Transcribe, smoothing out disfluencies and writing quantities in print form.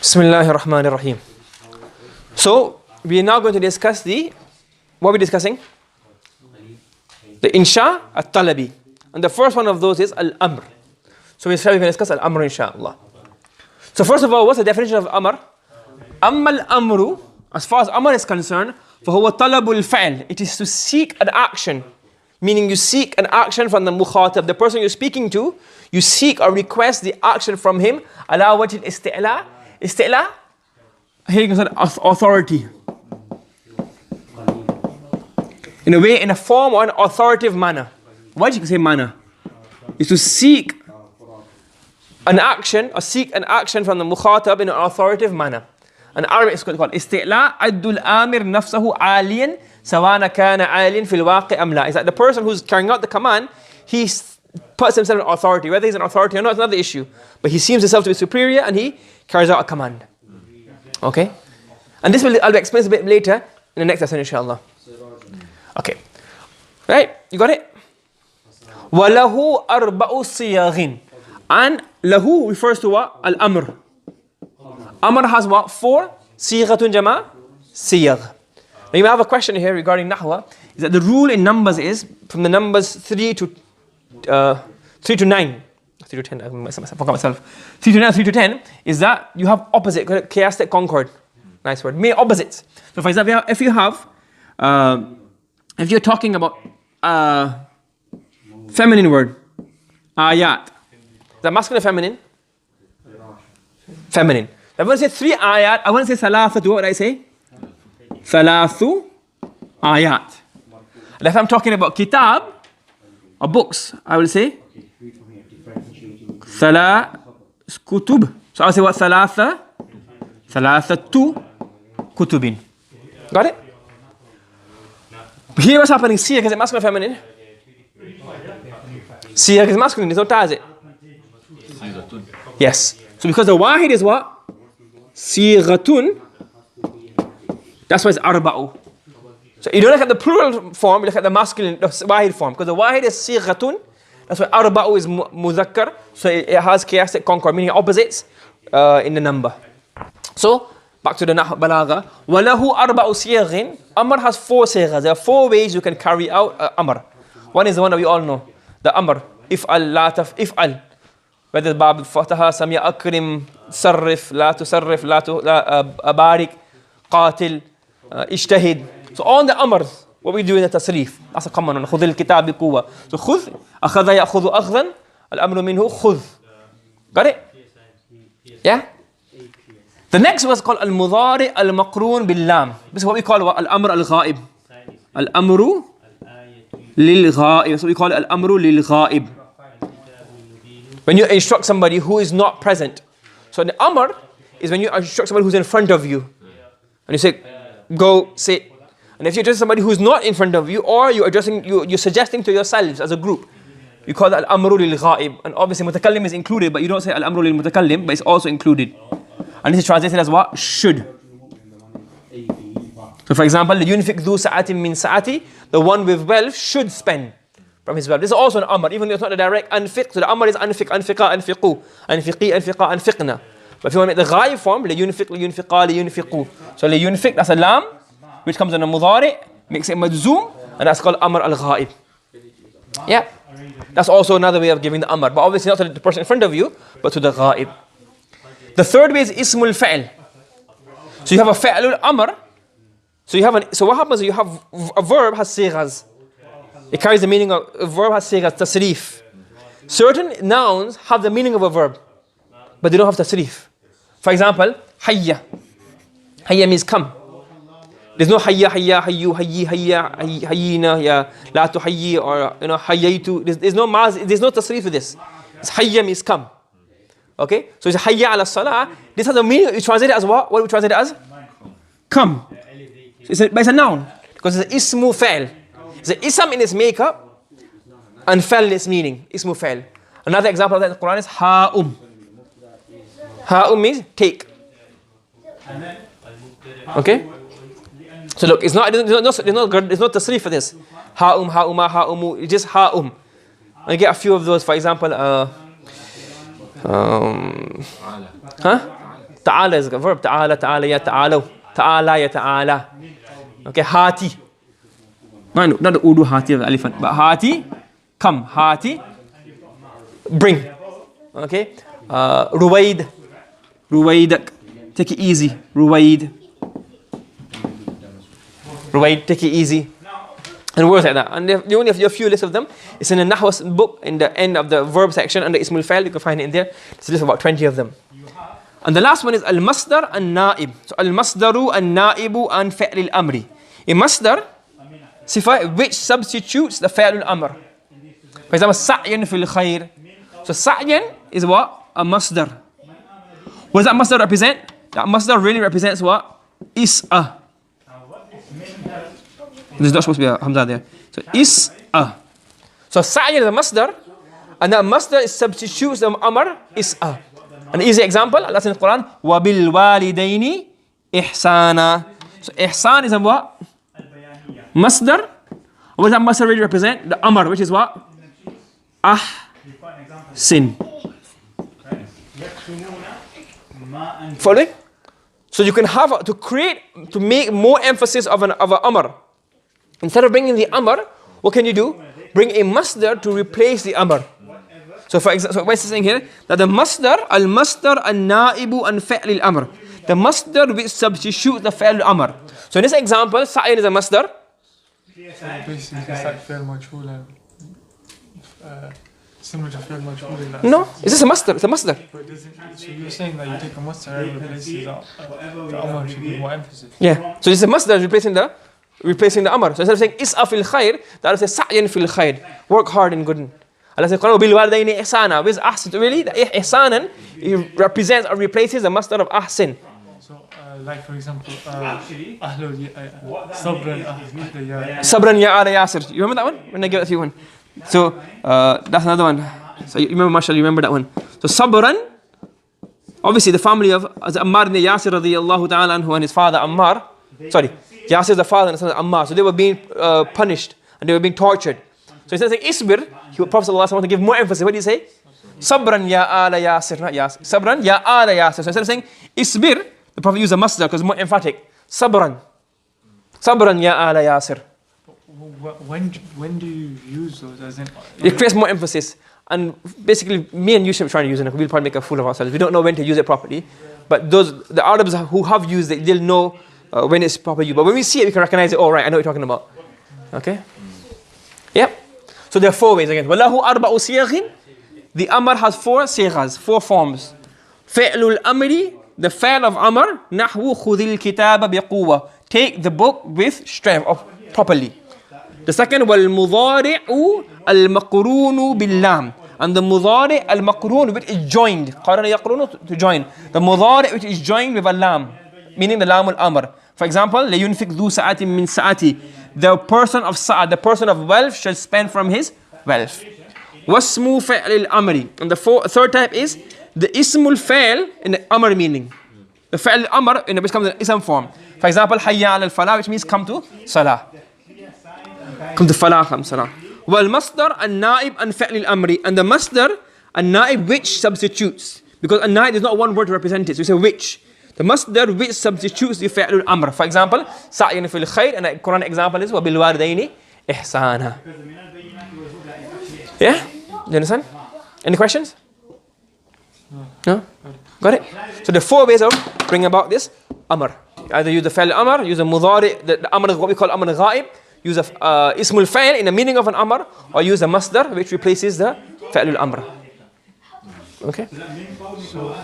Bismillahir Rahmanir Rahim. So, we are now going to discuss what are we discussing? The Insha At-Talabi. And the first one of those is Al-Amr. So we're going to discuss Al-Amr inshaAllah. So first of all, what's the definition of Amr? Amma Al-Amru, as far as Amr is concerned, فَهُوَ طَلَبُ الْفَعْلِ. It is to seek an action. Meaning you seek an action from the mukhatab, the person you're speaking to, you seek or request the action from him. Ala wajh al-isti'la. Isti'la? Here you can say authority. In a way, in a form or an authoritative manner. Why do you say manner? Is to seek an action or seek an action from the mukhatab in an authoritative manner. An Arabic is called isti'la addul amir nafsahu aliyan sawana kana aliyan fil waqi am la. Is that the person who's carrying out the command, he puts himself in authority. Whether he's an authority or not is another issue. But he seems himself to be superior and he carries out a command. Okay? And this I'll explain a bit later in the next lesson inshallah. Okay. Right? You got it? وَلَهُ أَرْبَعُ صِيَاغٍ. And lahu refers to what? Al-Amr. Amr has what? 4 صيغة jama siyagh. Now you may have a question here regarding Nahwa. Is that the rule in numbers is from the numbers 3 to 9. 3 to 10, I forgot myself. 3 to 9, 3 to 10 is that you have opposite, chiastic concord. Nice word. Mere opposites. So for example, if you're talking about feminine word, ayat. Is that masculine or feminine? Feminine. I want to say 3 ayat. I want to say thalathatu. What would I say? Thalathu ayat. And if I'm talking about kitab or books, I will say thala kutub. So I will say what? Thalathatu kutubin. Got it? Here what's happening? Siyag, is it masculine or feminine? Siyag is masculine. There's no ta, is it? Yes. So because the wahid is what? Sighatun. That's why it's arba'u. So you don't look at the plural form, you look at the masculine, the wahid form. Because the wahid is sighatun. That's why arba'u is mudhakkar. So it has chiastic concord, meaning opposites in the number. So back to the balagha. وَلَهُ أَرْبَعُ صِيَغٍ. Amr has 4 sighas. There are 4 ways you can carry out Amr. One is the one that we all know. The Amr. If'al, la if'al. Whether it's Bab al-Fataha, Samya Akrim, Sarrif, La Tusarrif, La Barik, Qatil, Ishtahid. So all the Amrs, what we do in the Tasrif. That's a common one. خُذِ الْكِتَابِ بِقُوَّةٍ. So خُذ, أَخَذَ يَأْخُذُ أَخْذًا. الْأَمْرُ مِنْهُ خُذ. Got it? Yeah? The next one is called Al-Mudari Al-Maqrun Billam. This is what we call Al-Amr Al-Ghaib. Al-Amru Lil-Ghaib. So we call it Al-Amru Lil-Ghaib. When you instruct somebody who is not present. So the Amr is when you instruct somebody who's in front of you. And you say, go, sit. And if you address somebody who's not in front of you, or you're suggesting to yourselves as a group, you call that Al-Amru Lil-Ghaib. And obviously Mutakallim is included, but you don't say Al-Amru Lil-Mutakallim, but it's also included. And this is translated as what? Should. So for example, لِيُنْفِقْ ذُو سَعَةٍ مِّن سَعَةِ. The one with wealth should spend from his wealth. This is also an Amr, even though it's not a direct anfiq. So the Amr is anfiq, anfiqa, anfiqu. Anfiqi, anfiqa, anfiqna. But if you want to make the ghaib form, لِيُنْفِقْ, لِيُنْفِقَا, لِيُنْفِقُوا. So لِيُنْفِقْ, that's a lam, which comes in a mudari, makes it majzoom, and that's called Amr al-Ghaib. Yeah. That's also another way of giving the Amr. But obviously not to the person in front of you, but to the ghaib. The third way is ismul fa'il. So you have a fa'lul amr. So what happens is you have a verb has sighas. It carries the meaning of a verb has sighas, tasrif. Certain nouns have the meaning of a verb, but they don't have tasrif. For example, hayya. Hayya means come. There's no hayya, hayyu, hayya, hayyina, ya, la tuhayyi, or hayyaitu. There's no tasrif for this. It's hayya means come. Okay, so it's hayya ala salah. This has a meaning. You translate it as what? What do we translate it as? Come. But it's a noun because it's ismu fa'il. It's an ism in its makeup and fa'il in its meaning. Ismu fa'il. Another example of that in the Quran is ha'um. Ha'um means take. Okay. So look, there's no tasrif for this. Ha'um, ha'uma, ha'umu. It's just ha'um. I get a few of those. For example, Ta'ala is a verb. Ta'ala, ta'ala, ya ta'ala. Ta'ala, ya ta'ala. Okay, hati. No, not the Urdu hati of the elephant, but hati, come. Hati, bring. Okay. Ruwaid. Ruwaidak. Take it easy. Ruwaid. Ruwaid, take it easy. And words like that. And you only have a few lists of them. It's in the Nahwa book, in the end of the verb section, under Ismul Fa'il. You can find it in there. It's a list of about 20 of them. And the last one is Al-Masdar Al-Na'ib. So Al-Masdaru Al-Na'ibu an Fi'l Al-Amri. A Masdar, sifa, which substitutes the Fi'l Al-Amr. For example, Sa'yan fil Khayr. So Sa'yan is what? A Masdar. What does that Masdar represent? That Masdar really represents what? Is'a. There's not supposed to be a Hamza there. So Is'a. So Sa'yan is a Masdar. And that Masdar substitutes the Amr, Is'a. An easy example, Allah says in the Quran, وَبِالْوَالِدَيْنِ إِحْسَانًا. So ihsan is a what? Masdar. What does that masdar really represent? The amr, which is what? Sin. Following? So you can have, to make more emphasis of an amr. Instead of bringing the amr, what can you do? Bring a masdar to replace the amr. So for example, what is saying here? That the masdar, al-masdar, al-na'ibu, and fi'l al-amr. The masdar which substitutes the fi'l al-amr. So in this example, sa'in is a masdar. Basically, it's like fi'l majhul, similar to fi'l majhul. No, it's just a masdar. It's a masdar. So you're saying that you take a masdar and replace the amr should be more emphasis. Yeah. So it's a masdar replacing the amr. So instead of saying is'a fil khair, the other says sa'yan fil khair. Work hard in good. Allah says, bil walidayni ihsana. With ahsan, really, the ihsanan, it represents or replaces the masdar of ahsin. So, like for example, sabran ya. Sabran ya ala yasir. You remember that one? When I give it to you one. So that's another one. So you remember, mashallah, you remember that one. So sabran, obviously the family of Ammar ibn Yasir radiyallahu ta'ala anhu and his father Ammar. Sorry, Yasir is the father and son of Ammar. So they were being punished and they were being tortured. So instead of saying isbir, Prophet ﷺ wanted to give more emphasis. What did he say? Sabran ya ala yasir, not yasir. Sabran ya ala yasir. So instead of saying isbir, the Prophet used a masdar because it's more emphatic. Sabran. Sabran ya ala yasir. When do you use those? As in, it creates more emphasis. And basically, me and you should try to use it. We'll probably make a fool of ourselves. We don't know when to use it properly. But the Arabs who have used it, they'll know when it's properly used. But when we see it, we can recognize it. Oh, right, I know what you're talking about. Okay? Yep. So there are 4 ways again. وَلَهُ أَرْبَعُ صِيغٍ. The Amr has 4 sighas, 4 forms. فِعْلُ الْأَمْرِ, the fi'l of Amr. نَحْوُ خُذِ الْكِتَابَ بِقُوَّةٍ. Take the book with strength, properly. The second, والمضارع المقرون باللام. And the مضارع المقرون, which is joined. قرن يقرون, to join. The مضارع which is joined with a lam, meaning the lam al-amr. For example, لينفق ذو ساعة من ساعته. The person of sa'at, the person of wealth, shall spend from his wealth. واسم فعل الأمر. And the third type is the ismul fa'il in the amr meaning. The fa'il al-amr in which comes in ism form. For example, hayya ala al-falah, which means come to salah. Come to falah, come salah. والمصدر النائب and فعل الأمر. And the masdar النائب, which substitutes. Because النائب is not one word to represent it. So we say which. The masdar which substitutes the fi'l al-amr. For example, sa'yan fil khayr, and a Quran example is وَبِالْوَالِدَيْنِ إِحْسَانًا. Yeah? Do you understand? Any questions? No? Got it? So there are 4 ways of bringing about this amr. Either use the fi'l al-amr, use the mudari, the amr is what we call amr ghaib, use the ismul fa'il in the meaning of an amr, or use the masdar which replaces the fi'l al-amr. Okay? so